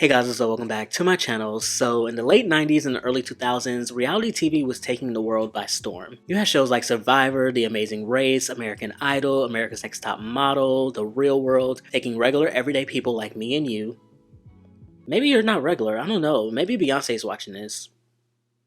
Hey guys, so welcome back to my channel. So in the late 90s and the early 2000s, reality TV was taking the world by storm. You had shows like Survivor, The Amazing Race, American Idol, America's Next Top Model, The Real World, taking regular everyday people like me and you. Maybe you're not regular, I don't know, maybe Beyonce's watching this.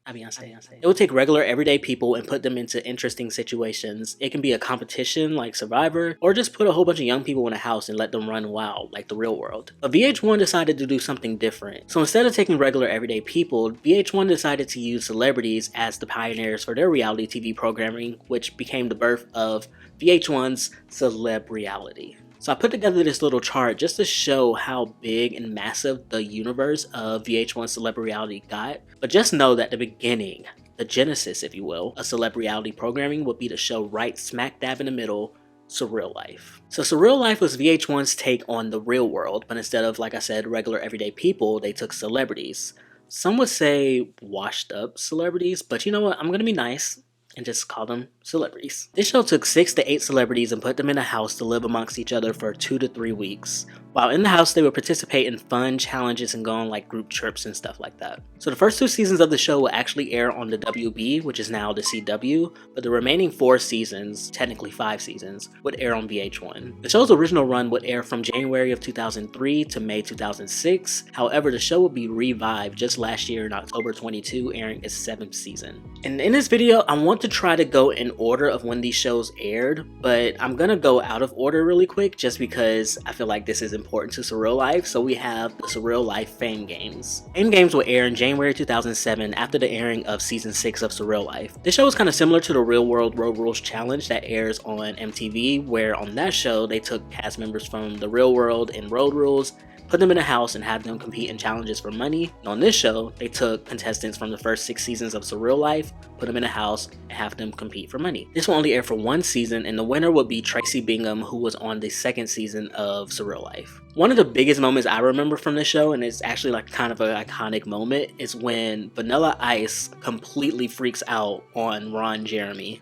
Beyonce. It would take regular everyday people and put them into interesting situations. It can be a competition like Survivor, or just put a whole bunch of young people in a house and let them run wild like The Real World. But VH1 decided to do something different. So instead of taking regular everyday people, VH1 decided to use celebrities as the pioneers for their reality TV programming, which became the birth of VH1's Celebreality. So I put together this little chart just to show how big and massive the universe of VH1 Celebreality got. But just know that the beginning, the genesis if you will, of Celebreality programming would be the show right smack dab in the middle, Surreal Life. So Surreal Life was VH1's take on The Real World, but instead of, like I said, regular everyday people, they took celebrities. Some would say washed up celebrities, but you know what, I'm gonna be nice and just call them celebrities. This show took 6 to 8 celebrities and put them in a house to live amongst each other for 2 to 3 weeks. While in the house, they would participate in fun challenges and go on like group trips and stuff like that. So the first 2 seasons of the show will actually air on the WB, which is now the CW, but the remaining 4 seasons, technically 5 seasons, would air on VH1. The show's original run would air from January of 2003 to May 2006. However, the show would be revived just last year in October 22, airing its 7th season. And in this video, I want to try to go in order of when these shows aired, but I'm gonna go out of order really quick just because I feel like this is important to Surreal Life. So we have the Surreal Life Fame Games. Fame Games will air in January 2007 after the airing of season 6 of Surreal Life. This show is kind of similar to the Real World Road Rules Challenge that airs on MTV, where on that show they took cast members from the Real World and Road Rules, put them in a house and have them compete in challenges for money. And on this show, they took contestants from the first 6 seasons of Surreal Life, put them in a house, and have them compete for money. This will only air for 1 season, and the winner would be Tracy Bingham, who was on the 2nd season of Surreal Life. One of the biggest moments I remember from this show, and it's actually like kind of an iconic moment, is when Vanilla Ice completely freaks out on Ron Jeremy.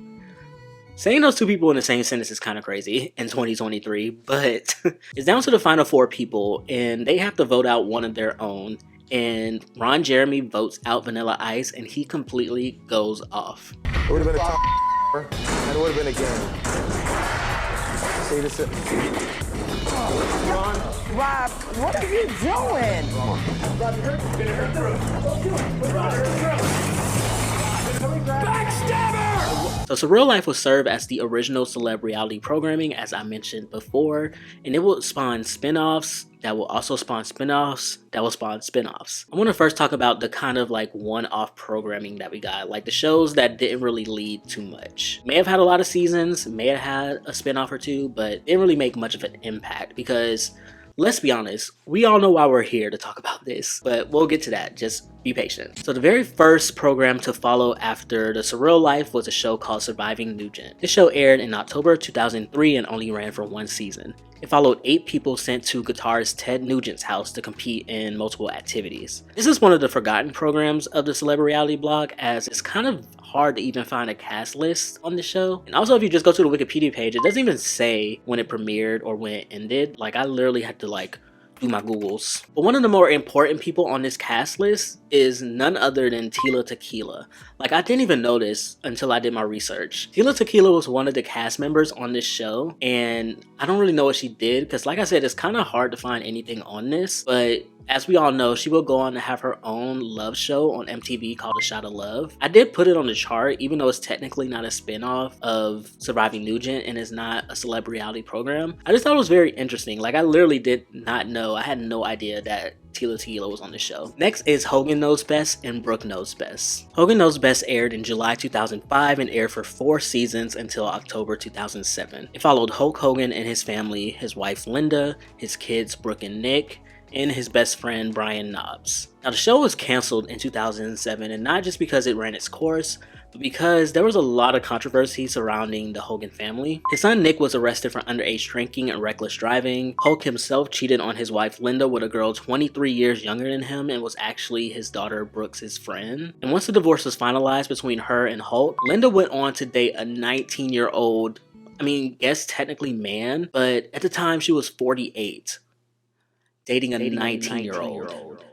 Saying those 2 people in the same sentence is kind of crazy in 2023, but it's down to the final 4 people and they have to vote out one of their own, and Ron Jeremy votes out Vanilla Ice and he completely goes off. It would have been a tough and it would have been a game. See this? Rob, what are you doing? Backstabber! So Surreal Life will serve as the original Celebreality programming, as I mentioned before, and it will spawn spin-offs that will also spawn spin-offs that will spawn spin-offs. I want to first talk about the kind of like one-off programming that we got, like the shows that didn't really lead too much. May have had a lot of seasons, may have had a spin-off or 2, but didn't really make much of an impact because, let's be honest, we all know why we're here to talk about this, but we'll get to that, just be patient. So the very first program to follow after the Surreal Life was a show called Surviving Nugent. This show aired in October 2003 and only ran for 1 season. It followed 8 people sent to guitarist Ted Nugent's house to compete in multiple activities. This is one of the forgotten programs of the Celebreality blog, as it's kind of hard to even find a cast list on the show. And also, if you just go to the Wikipedia page, it doesn't even say when it premiered or when it ended. Like, I literally had to like do my Googles. But one of the more important people on this cast list is none other than Tila Tequila. Like, I didn't even know this until I did my research. Tila Tequila was one of the cast members on this show, and I don't really know what she did because, like I said, it's kind of hard to find anything on this, but as we all know, she will go on to have her own love show on MTV called A Shot of Love. I did put it on the chart, even though it's technically not a spin-off of Surviving Nugent and it's not a Celebreality program. I just thought it was very interesting. Like, I literally did not know. I had no idea that Tila Tequila was on the show. Next is Hogan Knows Best and Brooke Knows Best. Hogan Knows Best aired in July 2005 and aired for 4 seasons until October 2007. It followed Hulk Hogan and his family, his wife Linda, his kids Brooke and Nick, and his best friend Brian Knobs. Now the show was canceled in 2007, and not just because it ran its course, but because there was a lot of controversy surrounding the Hogan family. His son Nick was arrested for underage drinking and reckless driving. Hulk himself cheated on his wife Linda with a girl 23 years younger than him and was actually his daughter Brooke's friend. And once the divorce was finalized between her and Hulk, Linda went on to date a 19-year-old, I mean, yes, technically man, but at the time she was 48. dating a 19-year-old.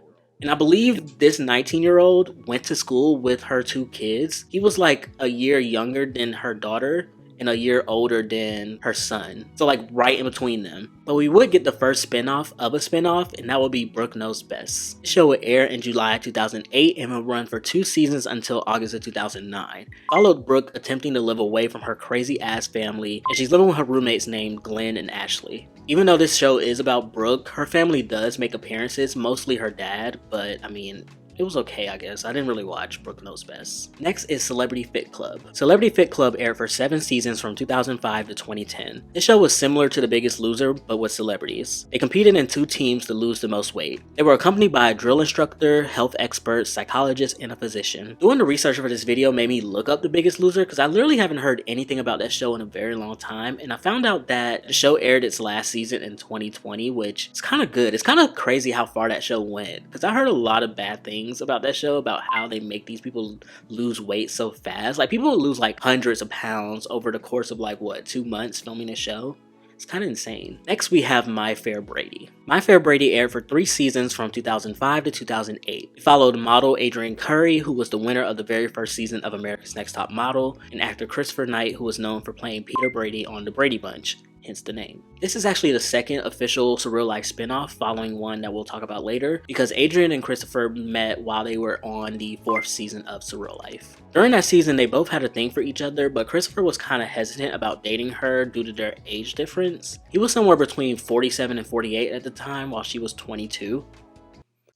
And I believe this 19-year-old went to school with her 2 kids. He was like a year younger than her daughter and a year older than her son. So like right in between them. But we would get the first spinoff of a spinoff, and that would be Brooke Knows Best. The show would air in July 2008 and would run for 2 seasons until August of 2009. Followed Brooke attempting to live away from her crazy ass family, and she's living with her roommates named Glenn and Ashley. Even though this show is about Brooke, her family does make appearances, mostly her dad, but I mean, it was okay, I guess. I didn't really watch Brooke Knows Best. Next is Celebrity Fit Club. Celebrity Fit Club aired for 7 seasons from 2005 to 2010. This show was similar to The Biggest Loser, but with celebrities. They competed in 2 teams to lose the most weight. They were accompanied by a drill instructor, health expert, psychologist, and a physician. Doing the research for this video made me look up The Biggest Loser because I literally haven't heard anything about that show in a very long time, and I found out that the show aired its last season in 2020, which is kind of good. It's kind of crazy how far that show went, because I heard a lot of bad things about that show, about how they make these people lose weight so fast. Like, people lose like hundreds of pounds over the course of like, what, 2 months filming a show? It's kind of insane. Next, we have My Fair Brady. My Fair Brady aired for 3 seasons from 2005 to 2008. It followed model Adrienne Curry, who was the winner of the very first season of America's Next Top Model, and actor Christopher Knight, who was known for playing Peter Brady on The Brady Bunch, hence the name. This is actually the second official Surreal Life spinoff, following one that we'll talk about later, because Adrienne and Christopher met while they were on the 4th season of Surreal Life. During that season, they both had a thing for each other, but Christopher was kind of hesitant about dating her due to their age difference. He was somewhere between 47 and 48 at the time, while she was 22.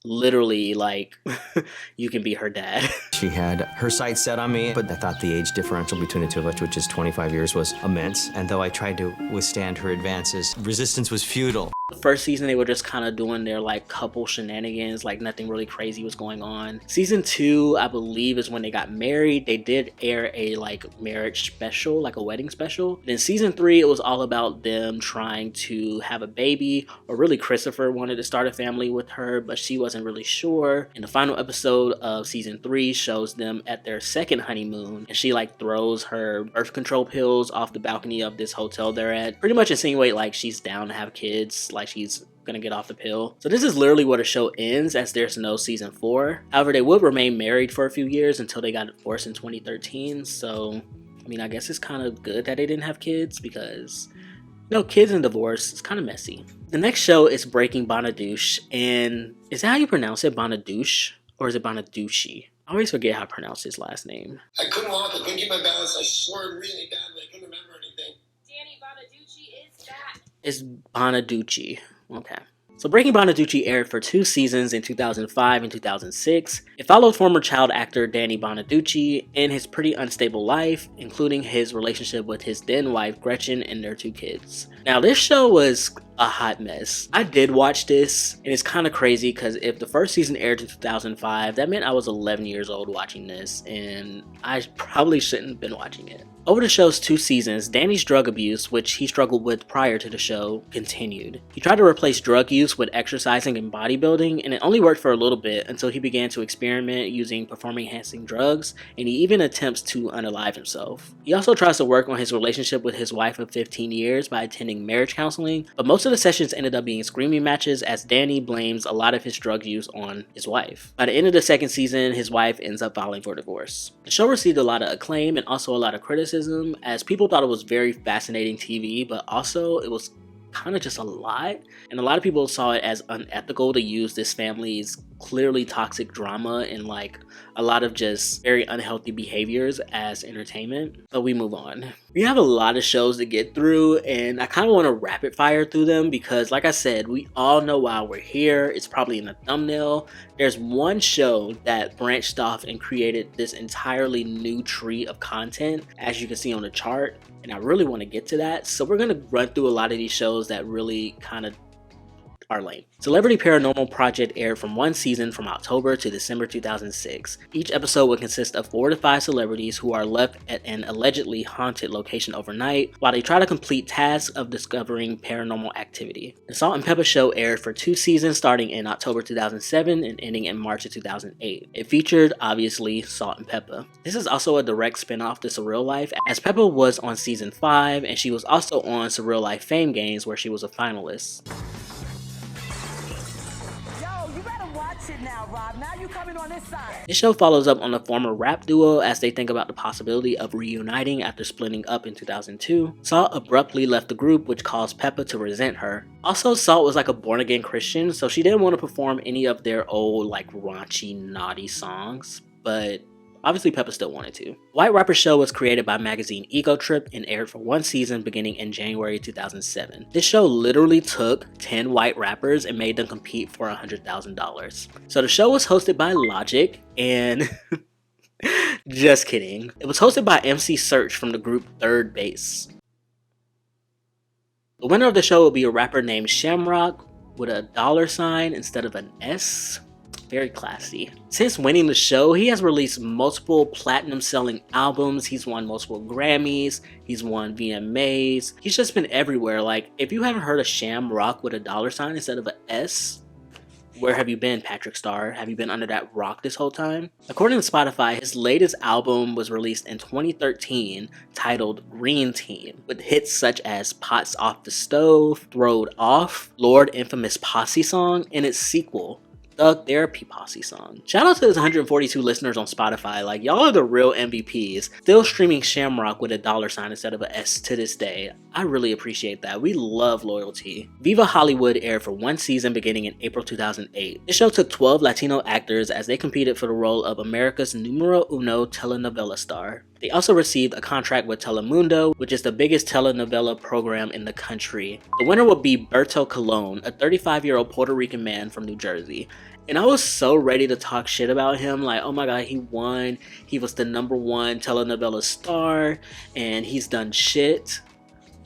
Literally, like, you can be her dad. She had her sights set on me, but I thought the age differential between the 2 of us, which is 25 years, was immense. And though I tried to withstand her advances, resistance was futile. The first season, they were just kind of doing their like couple shenanigans, like nothing really crazy was going on. Season 2, I believe, is when they got married. They did air a like marriage special, like a wedding special. Then season 3, it was all about them trying to have a baby, or really Christopher wanted to start a family with her, but she wasn't really sure. And the final episode of season 3 shows them at their second honeymoon, and she like throws her birth control pills off the balcony of this hotel they're at, pretty much insinuate like she's down to have kids, like she's gonna get off the pill. So this is literally where the show ends, as there's no season 4. However, they would remain married for a few years until they got divorced in 2013. So I mean, I guess it's kind of good that they didn't have kids, because you know, kids and divorce is kind of messy. The next show is Breaking Bonaduce, and is that how you pronounce it? Bonaduce? Or is it Bonaduce? I always forget how to pronounce his last name. I couldn't walk, I couldn't keep my balance, I slurred really badly, I couldn't remember anything. Danny Bonaduce is that. It's Bonaduce. Okay. So Breaking Bonaduce aired for 2 seasons in 2005 and 2006. It followed former child actor Danny Bonaduce in his pretty unstable life, including his relationship with his then wife Gretchen and their 2 kids. Now, this show was a hot mess. I did watch this, and it's kind of crazy because if the first season aired in 2005, that meant I was 11 years old watching this, and I probably shouldn't have been watching it. Over the show's 2 seasons, Danny's drug abuse, which he struggled with prior to the show, continued. He tried to replace drug use with exercising and bodybuilding, and it only worked for a little bit until he began to experiment using performance-enhancing drugs, and he even attempts to unalive himself. He also tries to work on his relationship with his wife of 15 years by attending marriage counseling, but most of the sessions ended up being screaming matches, as Danny blames a lot of his drug use on his wife. By the end of the 2nd season, his wife ends up filing for divorce. The show received a lot of acclaim and also a lot of criticism, as people thought it was very fascinating TV, but also it was kind of just a lot, and a lot of people saw it as unethical to use this family's clearly toxic drama and like a lot of just very unhealthy behaviors as entertainment. But we move on. We have a lot of shows to get through, and I kind of want to rapid fire through them because, like I said, we all know why we're here. It's probably in the thumbnail. There's one show that branched off and created this entirely new tree of content, as you can see on the chart, and I really want to get to that. So we're going to run through a lot of these shows that really kind of are lame. Celebrity Paranormal Project aired from 1 season from October to December 2006. Each episode would consist of 4 to 5 celebrities who are left at an allegedly haunted location overnight while they try to complete tasks of discovering paranormal activity. The Salt and Pepper Show aired for 2 seasons starting in October 2007 and ending in March of 2008. It featured, obviously, Salt and Pepper. This is also a direct spin-off to Surreal Life, as Pepper was on season 5 and she was also on Surreal Life Fame Games where she was a finalist. shit now, Rob. Now you coming on this side. This show follows up on the former rap duo as they think about the possibility of reuniting after splitting up in 2002. Salt abruptly left the group, which caused Pepa to resent her. Also, Salt was like a born-again Christian, so she didn't want to perform any of their old, like, raunchy, naughty songs, but obviously Pepa still wanted to. White Rapper Show was created by magazine Ego Trip and aired for one season beginning in January 2007. This show literally took 10 white rappers and made them compete for $100,000. So the show was hosted by Logic and just kidding. It was hosted by MC Search from the group Third Base. The winner of the show will be a rapper named Shamrock with a $sign instead of an S. Very classy. Since winning the show, he has released multiple platinum selling albums, he's won multiple Grammys, he's won VMAs, he's just been everywhere. Like, if you haven't heard of Shamrock with a $sign instead of an S, where have you been, Patrick Starr? Have you been under that rock this whole time? According to Spotify, his latest album was released in 2013 titled Green Team, with hits such as Pots Off the Stove, Throwed Off, Lord Infamous Posse Song, and its sequel, Thug Therapy Posse Song. Shout out to his 142 listeners on Spotify. Like, y'all are the real MVPs. Still streaming Shamrock with a $sign instead of an S to this day. I really appreciate that. We love loyalty. Viva Hollywood aired for one season beginning in April 2008. This show took 12 Latino actors as they competed for the role of America's numero uno telenovela star. They also received a contract with Telemundo, which is the biggest telenovela program in the country. The winner will be Berto Colon, a 35-year-old Puerto Rican man from New Jersey. And I was so ready to talk shit about him, like, oh my god, he won, he was the #1 telenovela star, and he's done shit.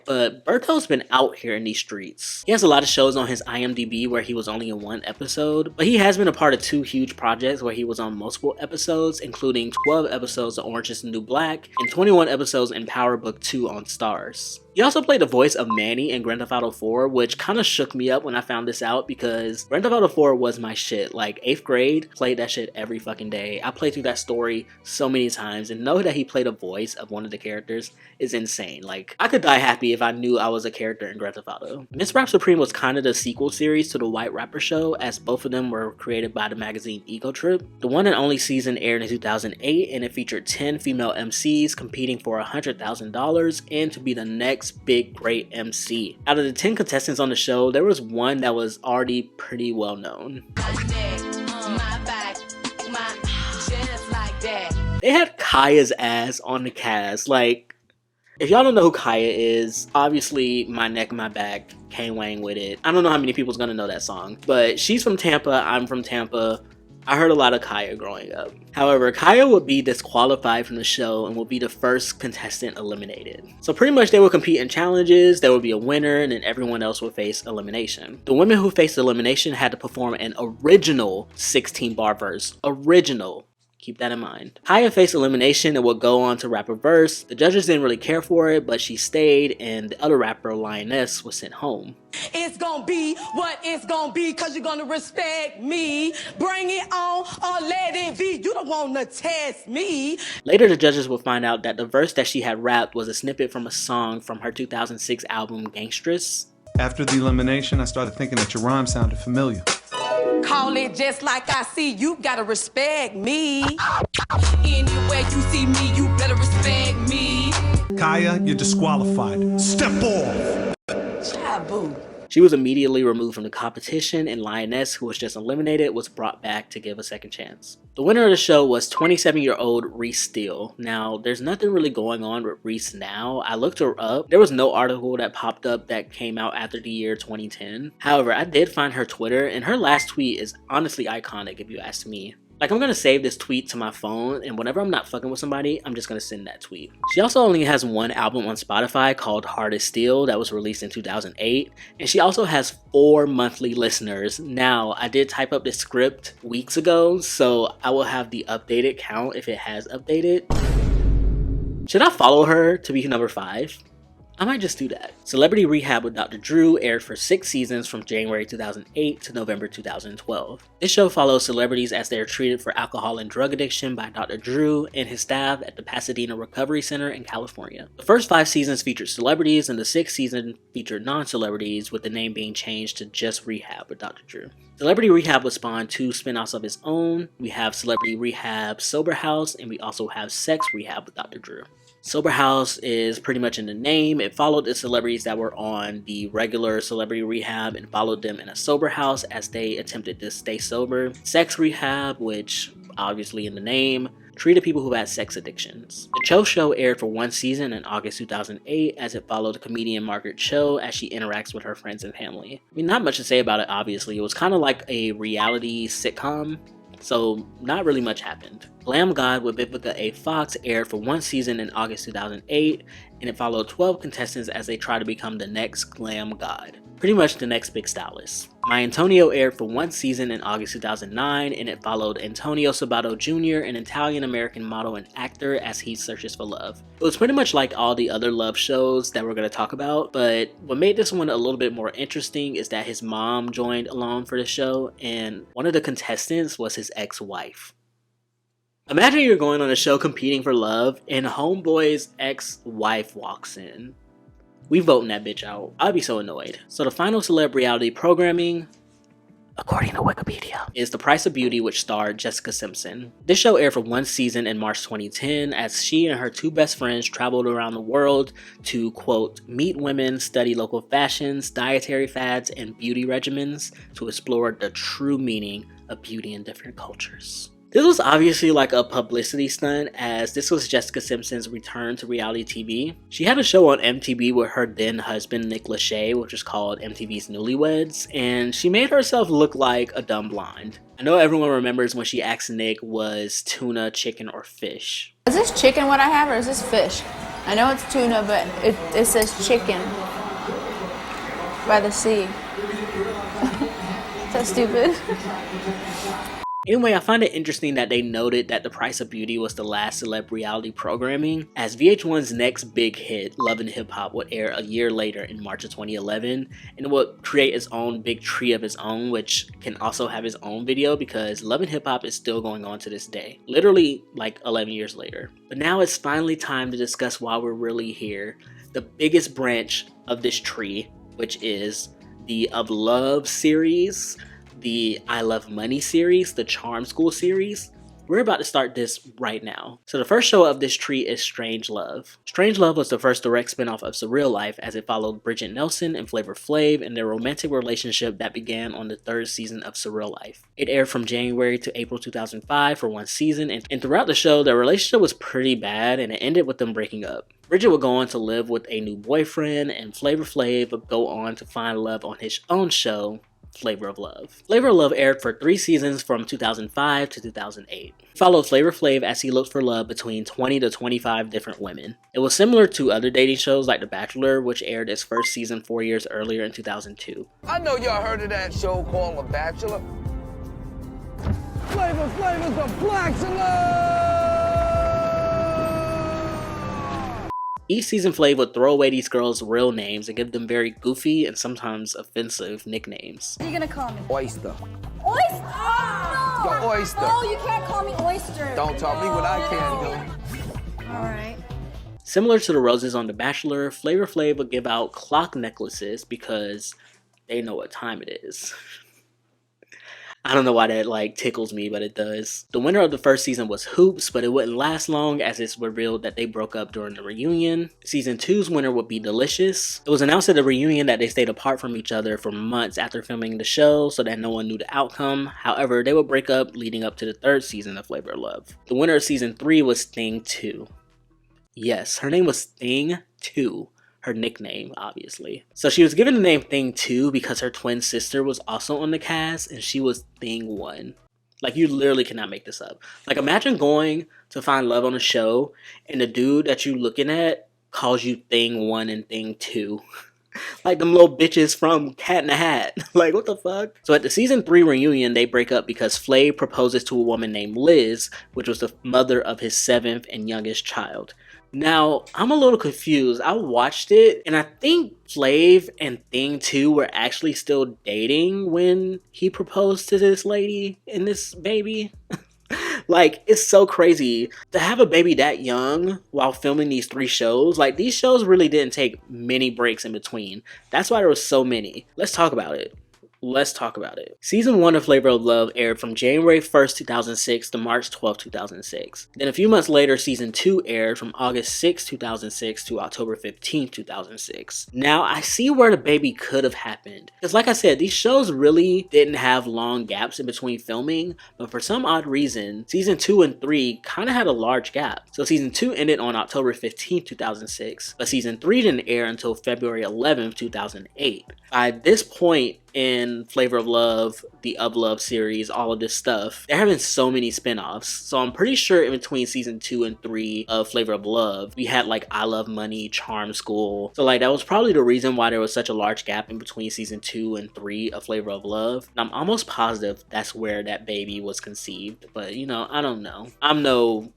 But Berto's been out here in these streets. He has a lot of shows on his IMDb where he was only in one episode, but he has been a part of 2 huge projects where he was on multiple episodes, including 12 episodes of Orange is the New Black and 21 episodes in Power Book 2 on Starz. He also played the voice of Manny in Grand Theft Auto 4, which kind of shook me up when I found this out because Grand Theft Auto 4 was my shit. Like, 8th grade, played that shit every fucking day. I played through that story so many times, and know that he played a voice of one of the characters is insane. Like, I could die happy if I knew I was a character in Grand Theft Auto. Miss Rap Supreme was kind of the sequel series to the White Rapper Show, as both of them were created by the magazine Ego Trip. The one and only season aired in 2008, and it featured 10 female MCs competing for $100,000 and to be the next big great MC. Out of the 10 contestants on the show, there was one that was already pretty well known. They had Kaya's ass on the cast. Like, if y'all don't know who Kaya is, obviously My Neck, My Back, Kane Wang with it. I don't know how many people's gonna know that song, but she's from Tampa, I'm from Tampa. I heard a lot of Kaya growing up. However, Kaya would be disqualified from the show and will be the first contestant eliminated. So pretty much they would compete in challenges, there would be a winner, and then everyone else would face elimination. The women who faced elimination had to perform an original 16-bar verse. Original. Keep that in mind. Kaya faced elimination and would go on to rap a verse. The judges didn't really care for it, but she stayed, and the other rapper, Lioness, was sent home. It's gonna be what it's gonna be, cause you're gonna respect me. Bring it on or let it be. You don't wanna test me. Later, the judges would find out that the verse that she had rapped was a snippet from a song from her 2006 album, Gangstress. After the elimination, I started thinking that your rhyme sounded familiar. Call it just like I see, you gotta respect me. Anywhere you see me, you better respect me. Kaya, you're disqualified. Step off! Taboo. She was immediately removed from the competition, and Lioness, who was just eliminated, was brought back to give a second chance. The winner of the show was 27-year-old Reese Steele. Now, there's nothing really going on with Reese now. I looked her up. There was no article that popped up that came out after the year 2010. However, I did find her Twitter, and her last tweet is honestly iconic if you ask me. Like, I'm gonna save this tweet to my phone, and whenever I'm not fucking with somebody, I'm just gonna send that tweet. She also only has one album on Spotify called Hard as Steel that was released in 2008, and she also has 4 monthly listeners. Now, I did type up this script weeks ago, so I will have the updated count if it has updated. Should I follow her to be number 5? I might just do that. Celebrity Rehab with Dr. Drew aired for 6 seasons from January 2008 to November 2012. This show follows celebrities as they are treated for alcohol and drug addiction by Dr. Drew and his staff at the Pasadena Recovery Center in California. The first 5 seasons featured celebrities and the 6th season featured non-celebrities, with the name being changed to just Rehab with Dr. Drew. Celebrity Rehab would spawn 2 spin-offs of its own. We have Celebrity Rehab Sober House, and we also have Sex Rehab with Dr. Drew. Sober House is pretty much in the name. It followed the celebrities that were on the regular Celebrity Rehab and followed them in a sober house as they attempted to stay sober. Sex Rehab, which obviously in the name, treated people who had sex addictions. The Cho Show aired for 1 season in August 2008 as it followed comedian Margaret Cho as she interacts with her friends and family. I mean, not much to say about it, obviously. It was kind of like a reality sitcom, so not really much happened. Glam God with Vivica A. Fox aired for 1 season in August 2008, and it followed 12 contestants as they try to become the next Glam God. Pretty much the next big stylist. My Antonio aired for 1 season in August 2009, and it followed Antonio Sabato Jr., an Italian-American model and actor, as he searches for love. It was pretty much like all the other love shows that we're going to talk about, but what made this one a little bit more interesting is that his mom joined along for the show, and one of the contestants was his ex-wife. Imagine you're going on a show competing for love, and homeboy's ex-wife walks in. We voting that bitch out. I'd be so annoyed. So the final Celebreality programming, according to Wikipedia, is The Price of Beauty, which starred Jessica Simpson. This show aired for 1 season in March 2010 as she and her 2 best friends traveled around the world to, quote, meet women, study local fashions, dietary fads, and beauty regimens to explore the true meaning of beauty in different cultures. This was obviously like a publicity stunt, as this was Jessica Simpson's return to reality TV. She had a show on MTV with her then husband Nick Lachey, which was called MTV's Newlyweds, and she made herself look like a dumb blonde. I know everyone remembers when she asked Nick was tuna, chicken, or fish. Is this chicken what I have, or is this fish? I know it's tuna, but it says chicken by the sea. Is that stupid? Anyway, I find it interesting that they noted that The Price of Beauty was the last Celebreality programming, as VH1's next big hit, Love and Hip Hop, would air a year later in March of 2011, and it would create its own big tree of its own, which can also have its own video because Love and Hip Hop is still going on to this day, literally like 11 years later. But now it's finally time to discuss why we're really here, the biggest branch of this tree, which is the Of Love series, the I Love Money series, the Charm School series. We're about to start this right now. So the first show of this tree is Strange Love. Strange Love was the first direct spinoff of Surreal Life, as it followed Bridget Nelson and Flavor Flav and their romantic relationship that began on the 3rd season of Surreal Life. It aired from January to April 2005 for 1 season, and throughout the show, their relationship was pretty bad and it ended with them breaking up. Bridget would go on to live with a new boyfriend, and Flavor Flav would go on to find love on his own show, Flavor of Love. Flavor of Love aired for 3 seasons from 2005 to 2008. It followed Flavor Flav as he looked for love between 20 to 25 different women. It was similar to other dating shows like The Bachelor, which aired its first season 4 years earlier in 2002. I know y'all heard of that show called The Bachelor. Flavor's the Black Celeb! Each season Flav would throw away these girls' real names and give them very goofy and sometimes offensive nicknames. What are you gonna call me? Oyster. Oyster? Oh, no! Yo, Oyster. No, you can't call me Oyster. Don't tell me what I can do. Alright. Similar to the roses on The Bachelor, Flavor Flav would give out clock necklaces because they know what time it is. I don't know why that tickles me, but it does. The winner of the first season was Hoops, but it wouldn't last long as it's revealed that they broke up during the reunion. Season 2's winner would be Delicious. It was announced at the reunion that they stayed apart from each other for months after filming the show so that no one knew the outcome. However, they would break up leading up to the 3rd season of Flavor of Love. The winner of season 3 was Thing 2. Yes, her name was Thing 2. Her nickname, obviously. So she was given the name Thing 2 because her twin sister was also on the cast and she was Thing 1. Like, you literally cannot make this up. Like, imagine going to find love on a show and the dude that you looking at calls you Thing 1 and Thing 2. Like them little bitches from Cat in the Hat. Like, what the fuck? So at the season 3 reunion, they break up because Flav proposes to a woman named Liz, which was the mother of his 7th and youngest child. Now, I'm a little confused. I watched it and I think Flav and Thing 2 were actually still dating when he proposed to this lady and this baby. Like, it's so crazy to have a baby that young while filming these 3 shows. Like, these shows really didn't take many breaks in between. That's why there was so many. Let's talk about it. Let's talk about it. Season 1 of Flavor of Love aired from January 1st, 2006 to March 12, 2006. Then a few months later, Season 2 aired from August 6, 2006 to October 15, 2006. Now, I see where the baby could have happened. Because like I said, these shows really didn't have long gaps in between filming, but for some odd reason, Season 2 and 3 kind of had a large gap. So Season 2 ended on October 15, 2006, but Season 3 didn't air until February 11, 2008. By this point, in Flavor of Love, the Of Love series, all of this stuff, they're having so many spin-offs. So I'm pretty sure in between season 2 and 3 of Flavor of Love, we had like I Love Money, Charm School. So like that was probably the reason why there was such a large gap in between season 2 and 3 of Flavor of Love. And I'm almost positive that's where that baby was conceived, but you know, I don't know. I'm no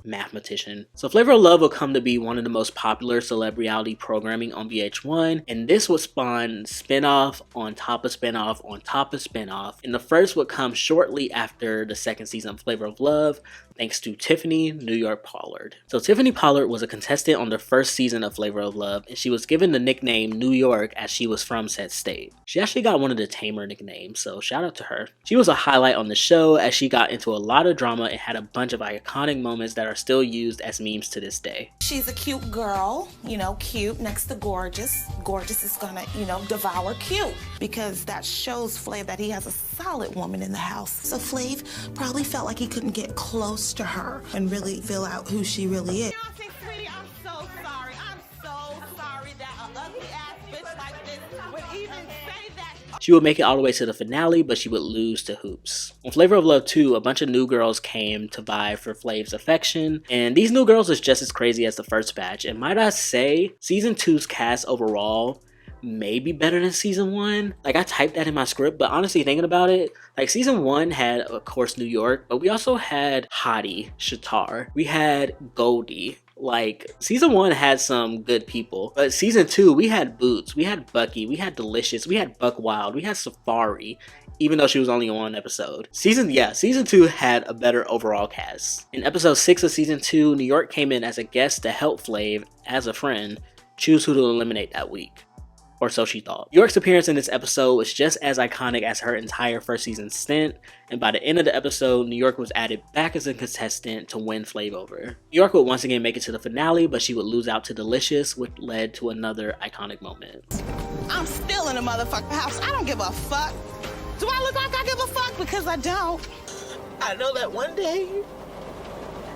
mathematician. So Flavor of Love will come to be one of the most popular celeb-reality programming on VH1, and this would spawn spin-off on top of spin-off on top of spin-off, and the first would come shortly after the second season of Flavor of Love, thanks to Tiffany New York Pollard. So Tiffany Pollard was a contestant on the first season of Flavor of Love, and she was given the nickname New York as she was from said state. She actually got one of the tamer nicknames, so shout out to her. She was a highlight on the show as she got into a lot of drama and had a bunch of iconic moments that are still used as memes to this day. She's a cute girl, you know, cute next to gorgeous. Gorgeous is gonna, you know, devour cute because that shows Flav that he has a solid woman in the house. So Flav probably felt like he couldn't get close to her and really feel out who she really is. Sweetie, I'm so sorry. I'm so sorry that an ugly ass bitch like this would even say that. She would make it all the way to the finale, but she would lose to Hoops. On Flavor of Love 2, a bunch of new girls came to vie for Flav's affection, and these new girls is just as crazy as the first batch, and might I say, Season 2's cast overall may be better than Season 1. Like, I typed that in my script, but honestly thinking about it, like Season 1 had, of course, New York, but we also had Hottie, Shatar, we had Goldie. Like, Season 1 had some good people, but Season 2, we had Boots, we had Bucky, we had Delicious, we had Buck Wild, we had Safari, even though she was only on one episode. Season 2 had a better overall cast. In episode 6 of Season 2, New York came in as a guest to help Flav, as a friend, choose who to eliminate that week. Or so she thought. New York's appearance in this episode was just as iconic as her entire first season stint, and by the end of the episode, New York was added back as a contestant to win Flav over. New York would once again make it to the finale, but she would lose out to Delicious, which led to another iconic moment. I'm still in a motherfucking house. I don't give a fuck. Do I look like I give a fuck? Because I don't. I know that one day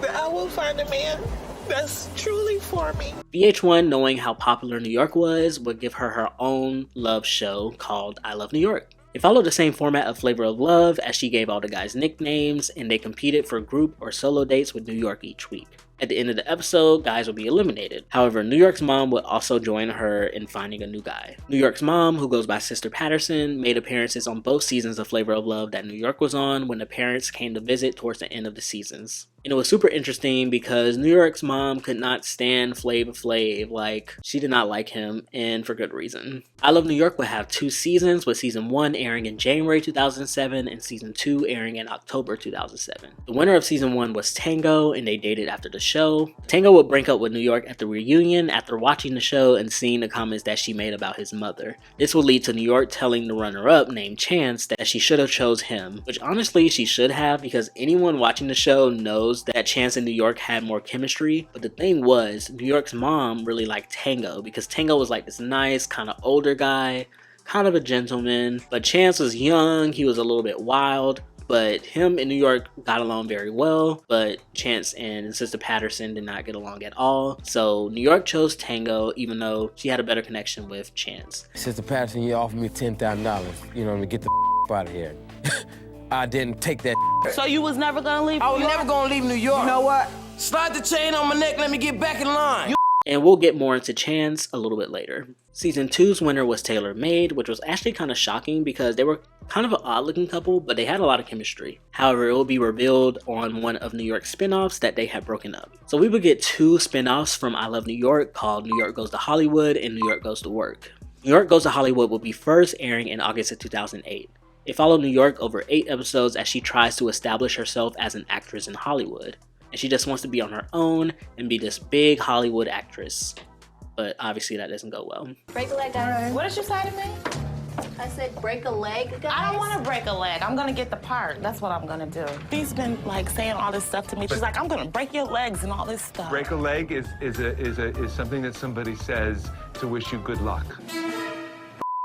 that I will find a man that's truly for me. VH1, knowing how popular New York was, would give her her own love show called I Love New York. It followed the same format of Flavor of Love, as she gave all the guys nicknames, and they competed for group or solo dates with New York each week. At the end of the episode, guys would be eliminated. However, New York's mom would also join her in finding a new guy. New York's mom, who goes by Sister Patterson, made appearances on both seasons of Flavor of Love that New York was on when the parents came to visit towards the end of the seasons. And it was super interesting because New York's mom could not stand Flav. Like, she did not like him, and for good reason. I Love New York would have 2 seasons, with season 1 airing in January 2007 and season 2 airing in October 2007. The winner of season 1 was Tango, and they dated after the show. Tango would break up with New York at the reunion after watching the show and seeing the comments that she made about his mother. This would lead to New York telling the runner-up, named Chance, that she should have chose him, which honestly she should have, because anyone watching the show knows that Chance and New York had more chemistry. But the thing was, New York's mom really liked Tango because Tango was like this nice, kind of older guy, kind of a gentleman, but Chance was young, he was a little bit wild. But him and New York got along very well, but Chance and Sister Patterson did not get along at all. So New York chose Tango, even though she had a better connection with Chance. Sister Patterson, you offered me $10,000, you know, to get the out of here. I didn't take that. So you was never gonna leave? I was never gonna leave New York. You know what? Slide the chain on my neck, let me get back in line. You And we'll get more into Chance a little bit later. Season 2's winner was Taylor Made, which was actually kind of shocking because they were kind of an odd looking couple, but they had a lot of chemistry. However, it will be revealed on one of New York's spin-offs that they had broken up. So we would get 2 spin-offs from I Love New York called New York Goes to Hollywood and New York Goes to Work. New York Goes to Hollywood will be first airing in August of 2008. It followed New York over 8 episodes as she tries to establish herself as an actress in Hollywood. And she just wants to be on her own and be this big Hollywood actress. But obviously that doesn't go well. Break a leg, guys. What did you say to me? I said break a leg, guys. I don't want to break a leg. I'm gonna get the part. That's what I'm gonna do. She's been like saying all this stuff to me. She's like, I'm gonna break your legs and all this stuff. Break a leg is something that somebody says to wish you good luck.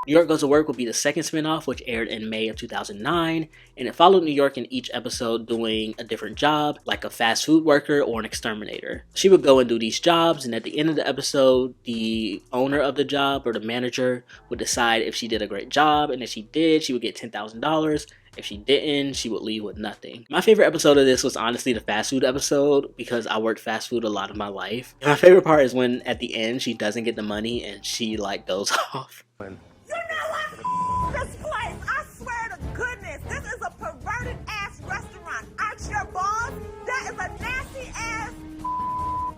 New York Goes to Work will be the second spinoff, which aired in May of 2009, and it followed New York in each episode doing a different job, like a fast food worker or an exterminator. She would go and do these jobs, and at the end of the episode, the owner of the job or the manager would decide if she did a great job, and if she did, she would get $10,000. If she didn't, she would leave with nothing. My favorite episode of this was honestly the fast food episode because I worked fast food a lot of my life. And my favorite part is when at the end she doesn't get the money and she like goes off. You know what? This place, I swear to goodness, this is a perverted ass restaurant. Aren't your boss? That is a nasty ass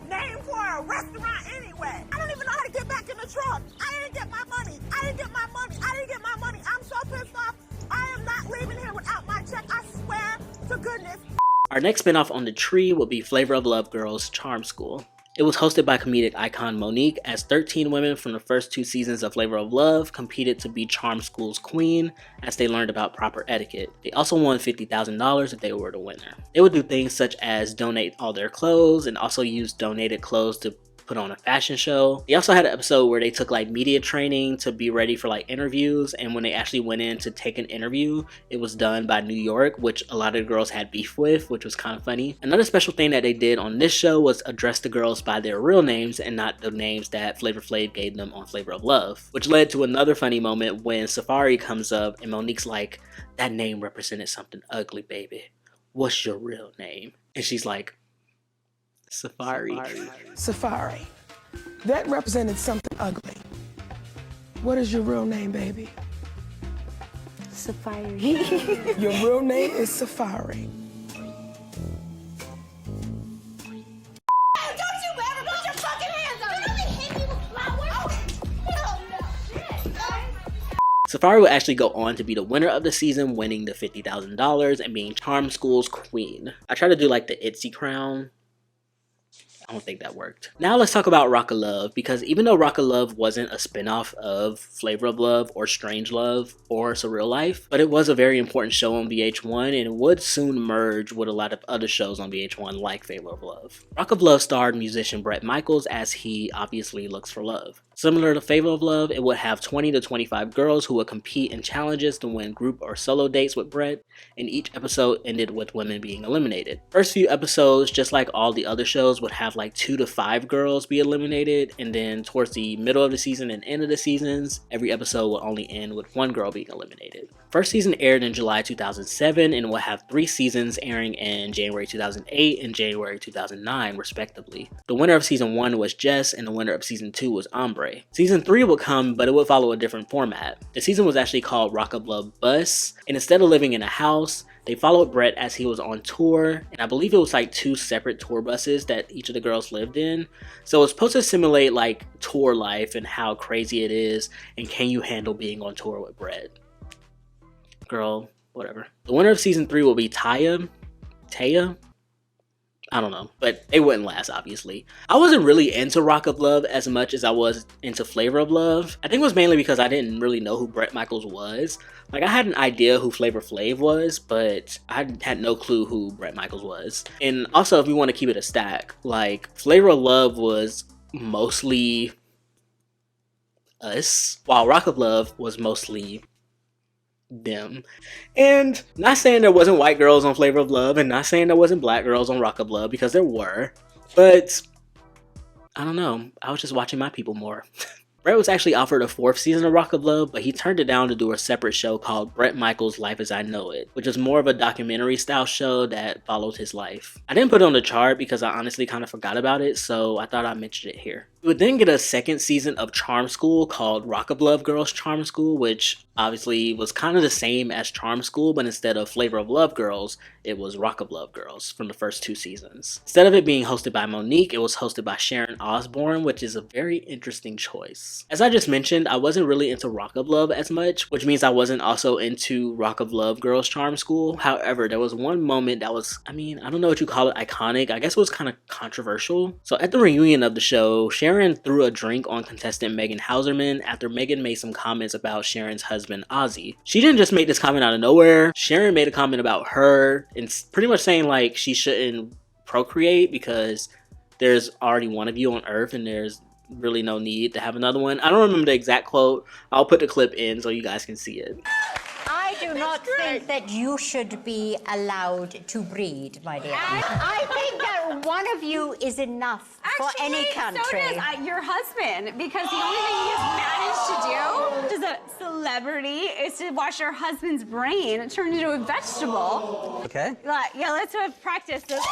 name for a restaurant anyway. I don't even know how to get back in the truck. I didn't get my money. I didn't get my money. I didn't get my money. I'm so pissed off. I am not leaving here without my check. I swear to goodness. Our next spinoff on the tree will be Flavor of Love Girls Charm School. It was hosted by comedic icon Monique, as 13 women from the first 2 seasons of Flavor of Love competed to be Charm School's queen as they learned about proper etiquette. They also won $50,000 if they were the winner. They would do things such as donate all their clothes and also use donated clothes to put on a fashion show. They also had an episode where they took like media training to be ready for like interviews, and when they actually went in to take an interview, it was done by New York, which a lot of the girls had beef with, which was kind of funny. Another special thing that they did on this show was address the girls by their real names and not the names that Flavor Flav gave them on Flavor of Love, which led to another funny moment when Safari comes up and Monique's like, that name represented something ugly, baby. What's your real name? And she's like, Safari. Safari. That represented something ugly. What is your real name, baby? Safari. Your real name is Safari. Safari would actually go on to be the winner of the season, winning the $50,000 and being Charm School's queen. I tried to do like the Itzy crown. I don't think that worked. Now let's talk about Rock of Love, because even though Rock of Love wasn't a spinoff of Flavor of Love or Strange Love or Surreal Life, but it was a very important show on VH1 and it would soon merge with a lot of other shows on VH1 like Flavor of Love. Rock of Love starred musician Bret Michaels, as he obviously looks for love. Similar to Flavor of Love, it would have 20 to 25 girls who would compete in challenges to win group or solo dates with Bret, and each episode ended with women being eliminated. First few episodes, just like all the other shows, would have like 2 to 5 girls be eliminated, and then towards the middle of the season and end of the seasons, every episode will only end with 1 girl being eliminated. First season aired in July 2007 and will have 3 seasons airing in January 2008 and January 2009 respectively. The winner of season 1 was Jess and the winner of season 2 was Ombre. Season 3 would come, but it would follow a different format. The season was actually called Rock of Love Bus, and instead of living in a house, they followed Bret as he was on tour, and I believe it was like 2 separate tour buses that each of the girls lived in. So it's supposed to simulate like tour life and how crazy it is, and can you handle being on tour with Bret? Girl, whatever. The winner of season 3 will be Taya? I don't know, but they wouldn't last, obviously. I wasn't really into Rock of Love as much as I was into Flavor of Love. I think it was mainly because I didn't really know who Bret Michaels was. Like, I had an idea who Flavor Flav was, but I had no clue who Bret Michaels was. And also, if you want to keep it a stack, like, Flavor of Love was mostly us, while Rock of Love was mostly them. And not saying there wasn't white girls on Flavor of Love, and not saying there wasn't black girls on Rock of Love, because there were, but I don't know, I was just watching my people more. Bret was actually offered a 4th season of Rock of Love, but he turned it down to do a separate show called Bret Michaels' Life as I Know It, which is more of a documentary style show that followed his life. I didn't put it on the chart because I honestly kind of forgot about it, so I thought I'd mention it here. We would then get a second season of Charm School called Rock of Love Girls Charm School, which obviously was kind of the same as Charm School, but instead of Flavor of Love Girls, it was Rock of Love Girls from the first 2 seasons. Instead of it being hosted by Monique, it was hosted by Sharon Osbourne, which is a very interesting choice. As I just mentioned, I wasn't really into Rock of Love as much, which means I wasn't also into Rock of Love Girls Charm School. However, there was one moment that was, I don't know what you call it, iconic. I guess it was kind of controversial. So at the reunion of the show, Sharon threw a drink on contestant Megan Hauserman after Megan made some comments about Sharon's husband Ozzy. She didn't just make this comment out of nowhere. Sharon made a comment about her and pretty much saying like she shouldn't procreate because there's already one of you on Earth and there's really no need to have another one. I don't remember the exact quote. I'll put the clip in so you guys can see it. I do not think that you should be allowed to breed, my dear. I think that one of you is enough for any country. So does your husband, because the only thing he's managed to do as a celebrity is to watch your husband's brain turn into a vegetable. Okay. Yeah, let's practice this.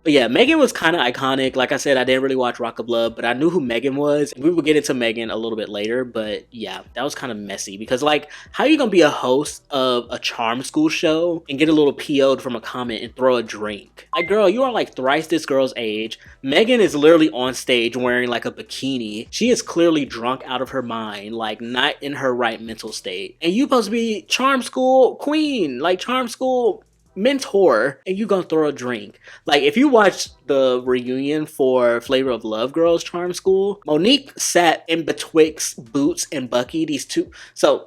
But yeah, Megan was kind of iconic. Like I said, I didn't really watch Rock of Love, but I knew who Megan was. We will get into Megan a little bit later, but yeah, that was kind of messy because like, how are you gonna be a host of a charm school show and get a little PO'd from a comment and throw a drink? Like, girl, you are like thrice this girl's age. Megan is literally on stage wearing like a bikini. She is clearly drunk out of her mind, like not in her right mental state. And you supposed to be charm school queen, like charm school mentor, and you gonna throw a drink. Like, if you watch the reunion for Flavor of Love Girls Charm School, Monique sat in betwixt Boots and Bucky, these two. So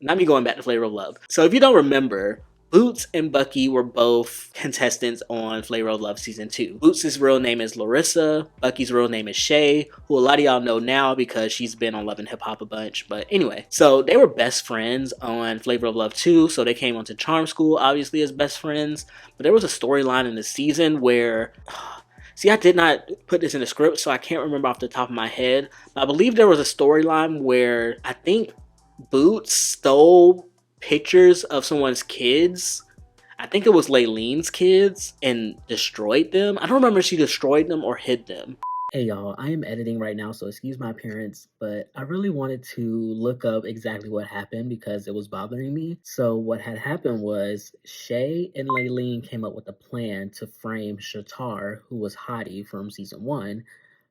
not me going back to Flavor of Love. So if you don't remember, Boots and Bucky were both contestants on Flavor of Love Season 2. Boots' real name is Larissa. Bucky's real name is Shay, who a lot of y'all know now because she's been on Love and Hip Hop a bunch. But anyway, so they were best friends on Flavor of Love 2, so they came onto Charm School, obviously, as best friends. But there was a storyline in the season where... See, I did not put this in the script, so I can't remember off the top of my head. But I believe there was a storyline where I think Boots stole pictures of someone's kids. I think it was Laylene's kids, and destroyed them. I don't remember if she destroyed them or hid them. Hey y'all, I am editing right now, so excuse my appearance, but I really wanted to look up exactly what happened because it was bothering me. So what had happened was Shay and Laylene came up with a plan to frame Shatar, who was Hottie from season 1,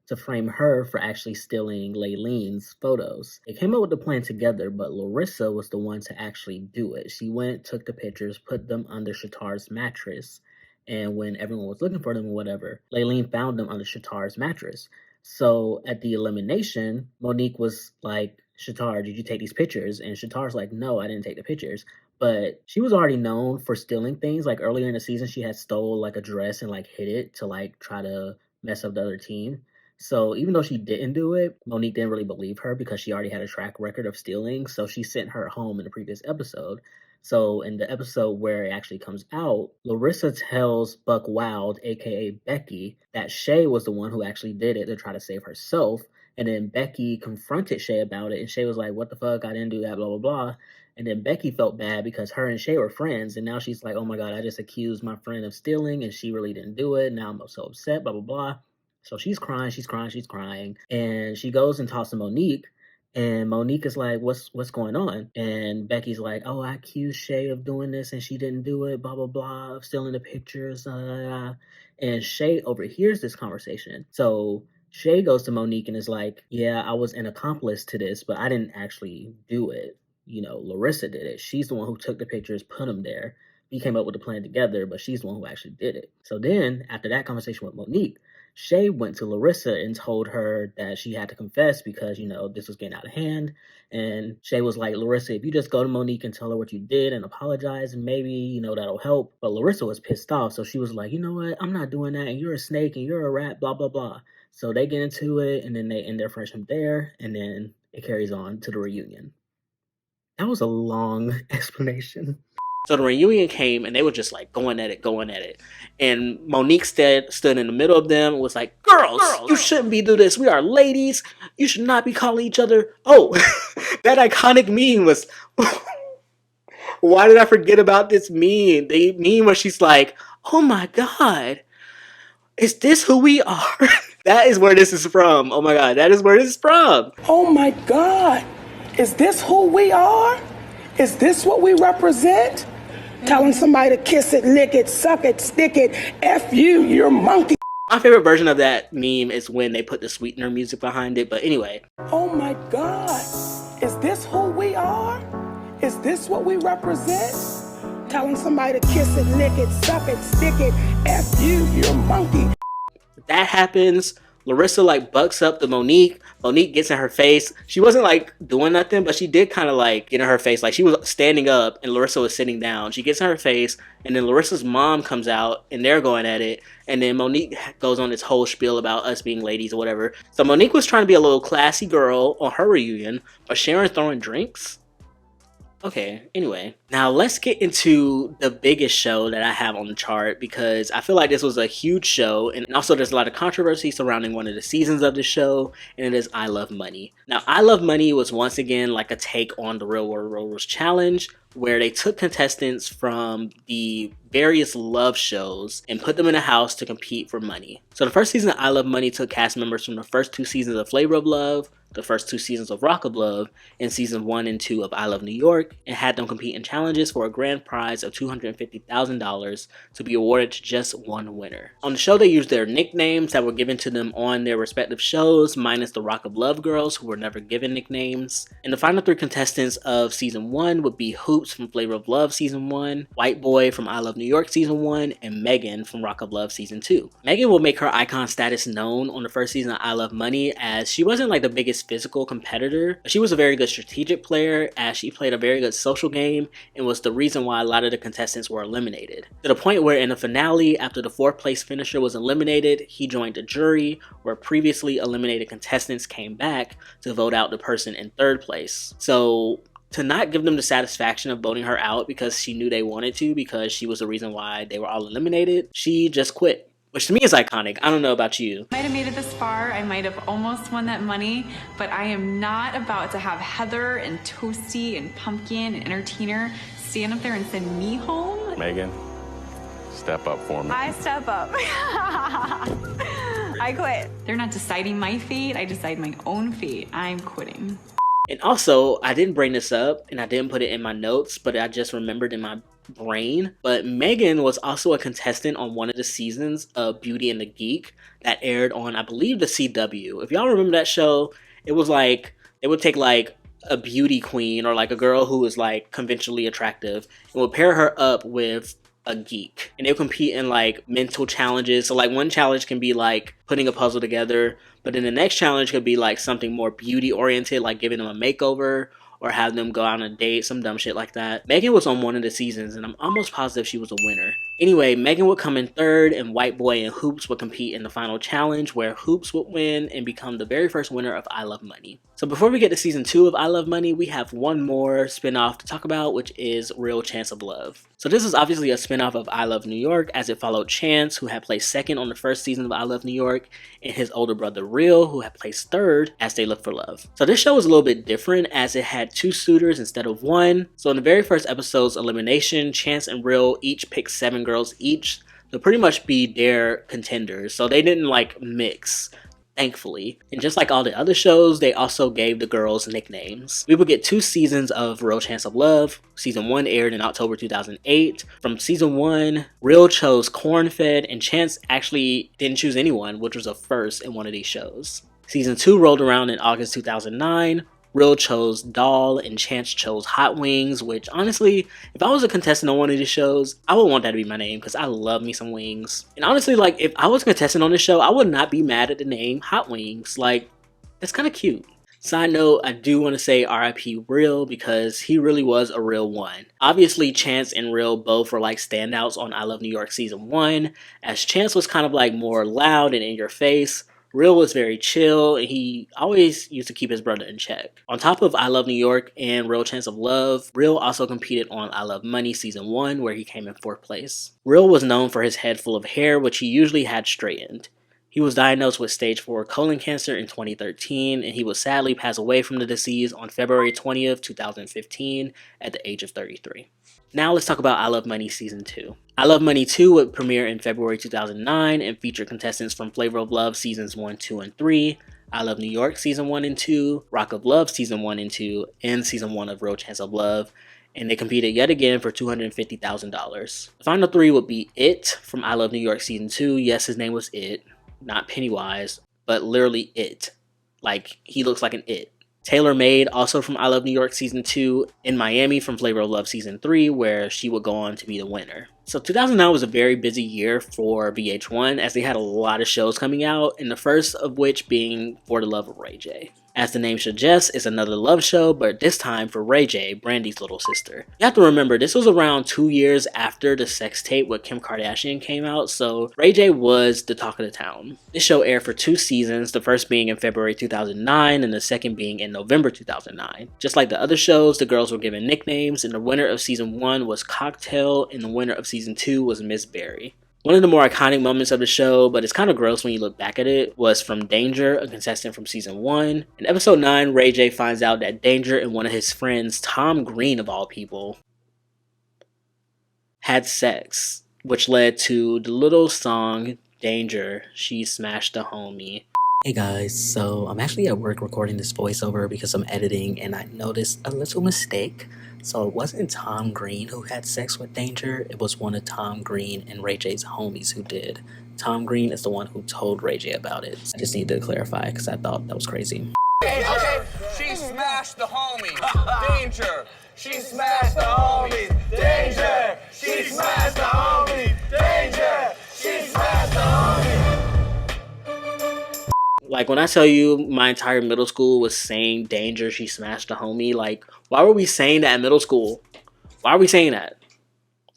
to frame her for actually stealing Laylene's photos. They came up with the plan together, but Larissa was the one to actually do it. She went, took the pictures, put them under Shatar's mattress, and when everyone was looking for them or whatever, Laylene found them under Shatar's mattress. So at the elimination, Monique was like, Shatar, did you take these pictures? And Shatar's like, no, I didn't take the pictures. But she was already known for stealing things. Like earlier in the season, she had stole like a dress and like hid it to like try to mess up the other team. So even though she didn't do it, Monique didn't really believe her because she already had a track record of stealing. So she sent her home in the previous episode. So in the episode where it actually comes out, Larissa tells Buck Wild, aka Becky, that Shay was the one who actually did it to try to save herself. And then Becky confronted Shay about it, and Shay was like, what the fuck, I didn't do that, blah, blah, blah. And then Becky felt bad because her and Shay were friends, and now she's like, oh my god, I just accused my friend of stealing, and she really didn't do it, now I'm so upset, blah, blah, blah. So she's crying, and she goes and talks to Monique, and Monique is like, what's going on? And Becky's like, oh, I accused Shay of doing this, and she didn't do it, blah, blah, blah, of stealing the pictures, And Shay overhears this conversation. So Shay goes to Monique and is like, yeah, I was an accomplice to this, but I didn't actually do it. You know, Larissa did it. She's the one who took the pictures, put them there. We came up with the plan together, but she's the one who actually did it. So then, after that conversation with Monique, Shay went to Larissa and told her that she had to confess because, you know, this was getting out of hand. And Shay was like, Larissa, if you just go to Monique and tell her what you did and apologize, and maybe, you know, that'll help. But Larissa was pissed off. So she was like, you know what? I'm not doing that. And you're a snake and you're a rat, blah, blah, blah. So they get into it, and then they end their friendship there. And then it carries on to the reunion. That was a long explanation. So the reunion came, and they were just like going at it. And Monique stood in the middle of them and was like, girls, you shouldn't be doing this. We are ladies. You should not be calling each other. Oh, that iconic meme was, Why did I forget about this meme? The meme where she's like, oh my god, is this who we are? That is where this is from. Oh my god, that is where this is from. Oh my God, is this who we are? Is this what we represent? Telling somebody to kiss it, lick it, suck it, stick it, F you, you're a monkey. My favorite version of that meme is when they put the sweetener music behind it, but anyway. Oh my God, is this who we are? Is this what we represent? Telling somebody to kiss it, lick it, suck it, stick it, F you, you're a monkey. That happens. Larissa like bucks up to Monique. Monique gets in her face. She wasn't like doing nothing, but she did kind of like get in her face. Like she was standing up and Larissa was sitting down. She gets in her face and then Larissa's mom comes out and they're going at it. And then Monique goes on this whole spiel about us being ladies or whatever. So Monique was trying to be a little classy girl on her reunion, but Sharon throwing drinks? Okay, anyway. Now let's get into the biggest show that I have on the chart because I feel like this was a huge show and also there's a lot of controversy surrounding one of the seasons of the show, and it is I Love Money. Now I Love Money was once again like a take on the Real World Rollers Challenge where they took contestants from the various love shows and put them in a house to compete for money. So the first season of I Love Money took cast members from the first 2 seasons of Flavor of Love, the first 2 seasons of Rock of Love, and season 1 and 2 of I Love New York, and had them compete in challenges for a grand prize of $250,000 to be awarded to just one winner. On the show they used their nicknames that were given to them on their respective shows, minus the Rock of Love girls who were never given nicknames. And the final 3 contestants of season 1 would be Hoops from Flavor of Love season 1, White Boy from I Love New York season 1, and Megan from Rock of Love season 2. Megan will make her icon status known on the first season of I Love Money as she wasn't like the biggest physical competitor. She was a very good strategic player as she played a very good social game and was the reason why a lot of the contestants were eliminated. To the point where in the finale, after the 4th place finisher was eliminated, he joined a jury where previously eliminated contestants came back to vote out the person in 3rd place. So to not give them the satisfaction of voting her out because she knew they wanted to because she was the reason why they were all eliminated, she just quit. Which to me is iconic. I don't know about you. I might have made it this far. I might have almost won that money, but I am not about to have Heather and Toasty and Pumpkin and Entertainer stand up there and send me home. Megan, step up for me. I step up. I quit. They're not deciding my fate. I decide my own fate. I'm quitting. And also, I didn't bring this up and I didn't put it in my notes, but I just remembered in my brain. But Megan was also a contestant on one of the seasons of Beauty and the Geek that aired on, I believe, the CW. If y'all remember that show, it was like, it would take like a beauty queen or like a girl who was like conventionally attractive and would pair her up with a geek and they'll compete in like mental challenges. So like one challenge can be like putting a puzzle together, but then the next challenge could be like something more beauty oriented, like giving them a makeover or have them go on a date, some dumb shit like that. Megan was on one of the seasons and I'm almost positive she was a winner. Anyway, Megan would come in 3rd and White Boy and Hoops would compete in the final challenge where Hoops would win and become the very first winner of I Love Money. So before we get to season 2 of I Love Money, we have one more spinoff to talk about, which is Real Chance of Love. So this is obviously a spinoff of I Love New York as it followed Chance, who had placed 2nd on the first season of I Love New York, and his older brother Real, who had placed 3rd as they looked for love. So this show was a little bit different as it had 2 suitors instead of 1. So in the very first episode's elimination, Chance and Real each picked 7 girls each to pretty much be their contenders. So they didn't like mix, thankfully. And just like all the other shows, they also gave the girls nicknames. We would get 2 seasons of Real Chance of Love. Season 1 aired in October 2008. From season 1, Real chose Corn-Fed and Chance actually didn't choose anyone, which was a first in one of these shows. Season 2 rolled around in August 2009. Real chose Doll and Chance chose Hot Wings, which honestly, if I was a contestant on one of these shows, I would want that to be my name because I love me some wings. And honestly, like if I was a contestant on this show, I would not be mad at the name Hot Wings. Like, that's kind of cute. Side note, I do want to say RIP Real because he really was a real one. Obviously, Chance and Real both were like standouts on I Love New York season 1, as Chance was kind of like more loud and in your face. Real was very chill and he always used to keep his brother in check. On top of I Love New York and Real Chance of Love, Real also competed on I Love Money season 1 where he came in 4th place. Real was known for his head full of hair, which he usually had straightened. He was diagnosed with stage 4 colon cancer in 2013, and he would sadly pass away from the disease on February 20th, 2015 at the age of 33. Now let's talk about I Love Money Season 2. I Love Money 2 would premiere in February 2009 and feature contestants from Flavor of Love Seasons 1, 2, and 3, I Love New York Season 1 and 2, Rock of Love Season 1 and 2, and Season 1 of Real Chance of Love, and they competed yet again for $250,000. The final 3 would be It from I Love New York Season 2. Yes, his name was It, not Pennywise, but literally It. Like, he looks like an It. Taylor Made, also from I Love New York Season 2, in Miami from Flavor of Love Season 3, where she would go on to be the winner. So 2009 was a very busy year for VH1 as they had a lot of shows coming out, and the first of which being For the Love of Ray J. As the name suggests, it's another love show, but this time for Ray J, Brandy's little sister. You have to remember, this was around 2 years after the sex tape with Kim Kardashian came out, so Ray J was the talk of the town. This show aired for 2 seasons, the first being in February 2009 and the second being in November 2009. Just like the other shows, the girls were given nicknames, and the winner of Season 1 was Cocktail, and the winner of Season 2 was Miss Berry. One of the more iconic moments of the show, but it's kind of gross when you look back at it, was from Danger, a contestant from Season 1. In Episode 9, Ray J finds out that Danger and one of his friends, Tom Green of all people, had sex, which led to the little song, Danger, She Smashed a Homie. Hey guys, so I'm actually at work recording this voiceover because I'm editing and I noticed a little mistake. So it wasn't Tom Green who had sex with Danger, it was one of Tom Green and Ray J's homies who did. Tom Green is the one who told Ray J about it. I just need to clarify because I thought that was crazy. Okay, she smashed the homie. Danger. She smashed the homie. Danger. She smashed the homie. Danger. She smashed the homie. Like, when I tell you my entire middle school was saying Danger, She Smashed a Homie, like, why were we saying that in middle school? Why are we saying that?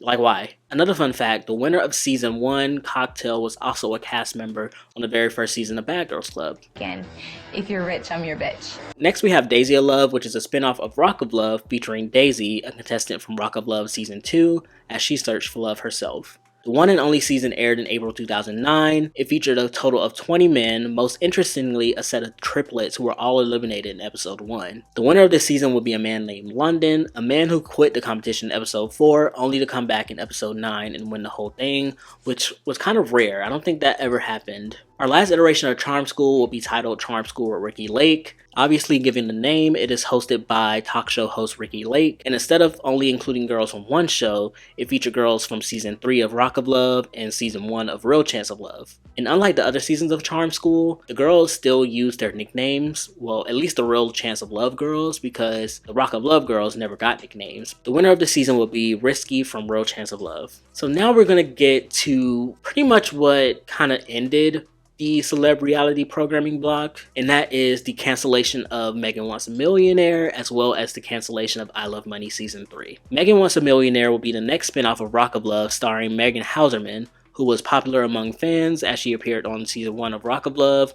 Like, why? Another fun fact, the winner of Season 1, Cocktail, was also a cast member on the very first season of Bad Girls Club. Again, if you're rich, I'm your bitch. Next we have Daisy of Love, which is a spinoff of Rock of Love featuring Daisy, a contestant from Rock of Love Season 2, as she searched for love herself. The one and only season aired in April 2009. It featured a total of 20 men, most interestingly a set of triplets who were all eliminated in episode 1. The winner of this season would be a man named London, a man who quit the competition in episode 4 only to come back in episode 9 and win the whole thing, which was kind of rare. I don't think that ever happened. Our last iteration of Charm School will be titled Charm School with Ricki Lake. Obviously, given the name, it is hosted by talk show host Ricki Lake, and instead of only including girls from one show, it featured girls from Season 3 of Rock of Love and Season 1 of Real Chance of Love. And unlike the other seasons of Charm School, the girls still use their nicknames, well, at least the Real Chance of Love girls, because the Rock of Love girls never got nicknames. The winner of the season will be Risky from Real Chance of Love. So now we're gonna get to pretty much what kind of ended the Celebreality programming block, and that is the cancellation of Megan Wants a Millionaire, as well as the cancellation of I Love Money Season 3. Megan Wants a Millionaire will be the next spinoff of Rock of Love, starring Megan Hauserman, who was popular among fans as she appeared on Season 1 of Rock of Love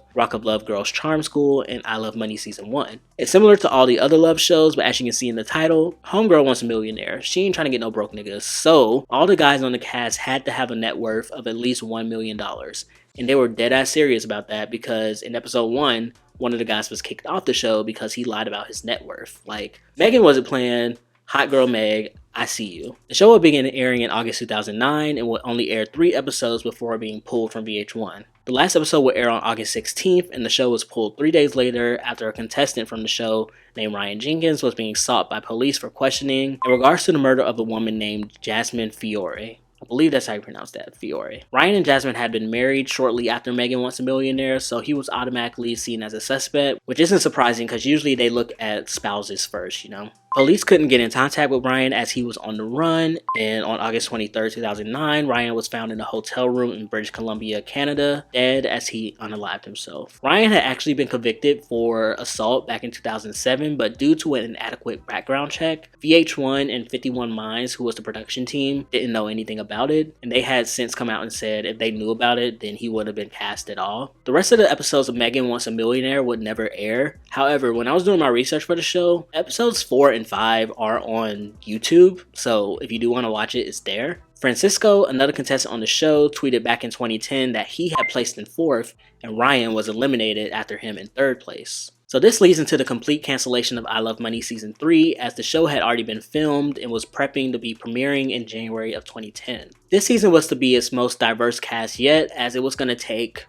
Girls Charm School, and I Love Money Season 1. It's similar to all the other love shows, but as you can see in the title, Homegirl wants a millionaire. She ain't trying to get no broke niggas, so all the guys on the cast had to have a net worth of at least $1 million. And they were dead ass serious about that because in episode 1, one of the guys was kicked off the show because he lied about his net worth. Like, Megan wasn't playing. Hot Girl Meg, I see you. The show will begin airing in August 2009 and will only air 3 episodes before being pulled from VH1. The last episode will air on August 16th, and the show was pulled 3 days later after a contestant from the show named Ryan Jenkins was being sought by police for questioning in regards to the murder of a woman named Jasmine Fiore. I believe that's how you pronounce that, Fiore. Ryan and Jasmine had been married shortly after Megan Wants a Millionaire, so he was automatically seen as a suspect, which isn't surprising because usually they look at spouses first, you know? Police couldn't get in contact with Ryan as he was on the run, and on August 23rd, 2009, Ryan was found in a hotel room in British Columbia, Canada, dead as he unalived himself. Ryan had actually been convicted for assault back in 2007, but due to an inadequate background check, VH1 and 51 Minds, who was the production team, didn't know anything about it, and they had since come out and said if they knew about it, then he wouldn't have been cast at all. The rest of the episodes of Megan Wants a Millionaire would never air. However, when I was doing my research for the show, episodes 4 and and 5 are on YouTube, so if you do want to watch it, it's there. Francisco, another contestant on the show, tweeted back in 2010 that he had placed in 4th and Ryan was eliminated after him in 3rd place. So this leads into the complete cancellation of I Love Money Season 3, as the show had already been filmed and was prepping to be premiering in January of 2010. This season was to be its most diverse cast yet, as it was going to take...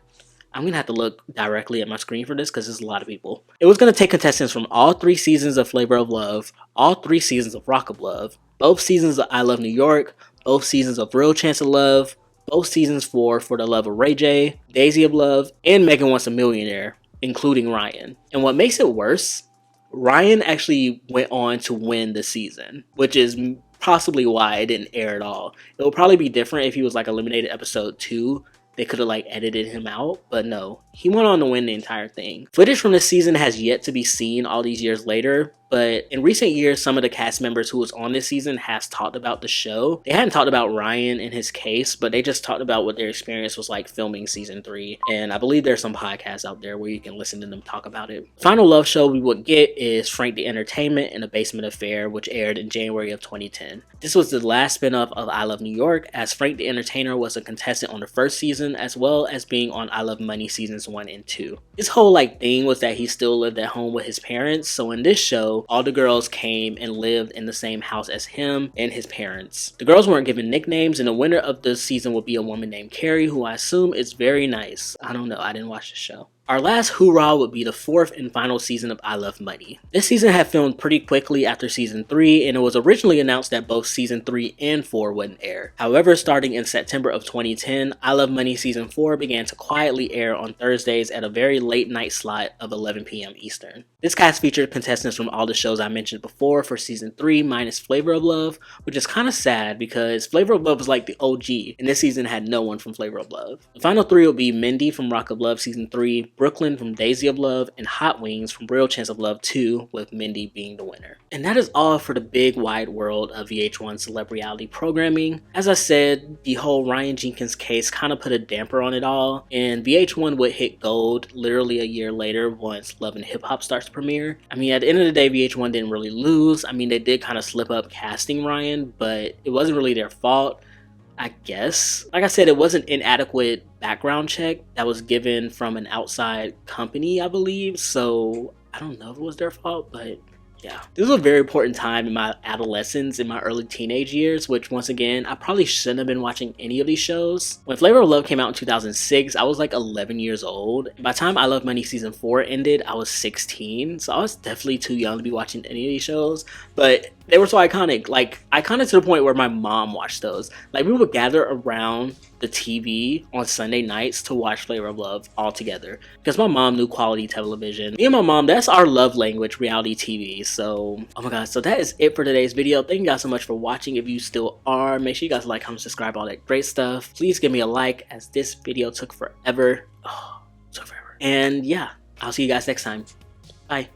I'm going to have to look directly at my screen for this because there's a lot of people. It was going to take contestants from all 3 seasons of Flavor of Love, all 3 seasons of Rock of Love, both seasons of I Love New York, both seasons of Real Chance of Love, both seasons for the Love of Ray J, Daisy of Love, and Megan Wants a Millionaire, including Ryan. And what makes it worse, Ryan actually went on to win the season, which is possibly why it didn't air at all. It would probably be different if he was like eliminated episode 2. They could have like edited him out, but no, he went on to win the entire thing. Footage from this season has yet to be seen all these years later, but in recent years, some of the cast members who was on this season has talked about the show. They hadn't talked about Ryan and his case, but they just talked about what their experience was like filming season 3. And I believe there's some podcasts out there where you can listen to them talk about it. The final love show we would get is Frank the Entertainment and the Basement Affair, which aired in January of 2010. This was the last spinoff of I Love New York, as Frank the Entertainer was a contestant on the 1st season, as well as being on I Love Money seasons 1 and 2. His whole like thing was that he still lived at home with his parents, so in this show, all the girls came and lived in the same house as him and his parents. The girls weren't given nicknames, and the winner of the season would be a woman named Carrie, who I assume is very nice. I don't know, I didn't watch the show. Our last hoorah would be the 4th and final season of I Love Money. This season had filmed pretty quickly after season 3, and it was originally announced that both season 3 and 4 wouldn't air. However, starting in September of 2010, I Love Money season 4 began to quietly air on Thursdays at a very late night slot of 11 p.m. Eastern. This cast featured contestants from all the shows I mentioned before for season 3 minus Flavor of Love, which is kind of sad because Flavor of Love was like the OG, and this season had no one from Flavor of Love. The final 3 would be Mindy from Rock of Love season 3, Brooklyn from Daisy of Love, and Hot Wings from Real Chance of Love 2, with Mindy being the winner. And that is all for the big wide world of VH1 Celebreality programming. As I said, the whole Ryan Jenkins case kind of put a damper on it all, and VH1 would hit gold literally a year later once Love and Hip Hop starts to premiere. I mean, at the end of the day, VH1 didn't really lose. I mean, they did kind of slip up casting Ryan, but it wasn't really their fault, I guess. Like I said, it was an inadequate background check that was given from an outside company, I believe, so I don't know if it was their fault, but yeah. This was a very important time in my adolescence, in my early teenage years, which once again, I probably shouldn't have been watching any of these shows. When Flavor of Love came out in 2006, I was like 11 years old. By the time I Love Money season 4 ended, I was 16, so I was definitely too young to be watching any of these shows, but they were so iconic, like iconic to the point where my mom watched those. Like, we would gather around the TV on Sunday nights to watch Flavor of Love all together because my mom knew quality television. Me and my mom, that's our love language, reality TV. So, oh my god, so that is it for today's video. Thank you guys so much for watching. If you still are, make sure you guys like, comment, subscribe, all that great stuff. Please give me a like, as this video took forever. Oh, took forever. And yeah, I'll see you guys next time. Bye.